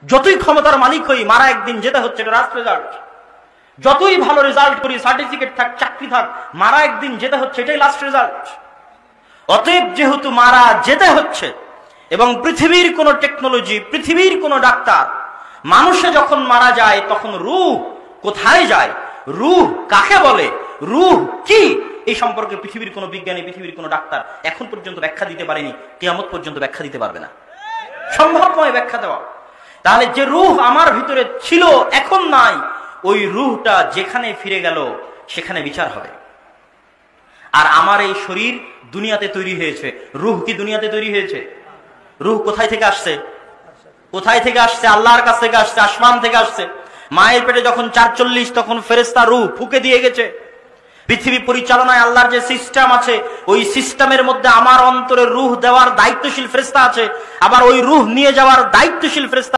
যতই ক্ষমতার মালিক হই, মারা একদিন যেতে হচ্ছে, এটা লাস্ট রেজাল্ট। যতই ভালো রেজাল্ট করি, সার্টিফিকেট থাক, চাকরি থাক, মারা একদিন যেতে হচ্ছে, এটাই লাস্ট রেজাল্ট। অতএব যেহেতু মারা যেতে হচ্ছে, এবং পৃথিবীর কোন টেকনোলজি, পৃথিবীর কোন ডাক্তার, মানুষে যখন মারা যায় তখন রূহ কোথায় যায়, রূহ কাকে বলে, রূহ কি, এই সম্পর্কে পৃথিবীর কোন বিজ্ঞানী, পৃথিবীর কোন ডাক্তার এখন পর্যন্ত ব্যাখ্যা দিতে পারেনি, কিয়ামত পর্যন্ত ব্যাখ্যা দিতে পারবে না। সম্ভব নয় ব্যাখ্যা দেওয়া। তাহলে যে রূহ আমার ভিতরে ছিল, এখন নাই, ওই রূহটা যেখানে ফিরে গেল সেখানে বিচার হবে। আর আমার এই শরীর দুনিয়াতে তৈরি হয়েছে, রূহ কি দুনিয়াতে তৈরি হয়েছে? রূহ কোথায় থেকে আসছে? কোথায় থেকে আসছে? আল্লাহর কাছ থেকে আসছে, আসমান থেকে আসছে। মায়ের পেটে যখন ৪৪, তখন ফেরেশতা রূহ ফুঁকে দিয়ে গেছে। পৃথিবী পরিচালনায় আল্লাহর যে সিস্টেম আছে, ওই সিস্টেমের মধ্যে আমার অন্তরে রূহ দেওয়ার দায়িত্বশীল ফেরেশতা আছে, আবার ওই রূহ নিয়ে যাওয়ার দায়িত্বশীল ফেরেশতা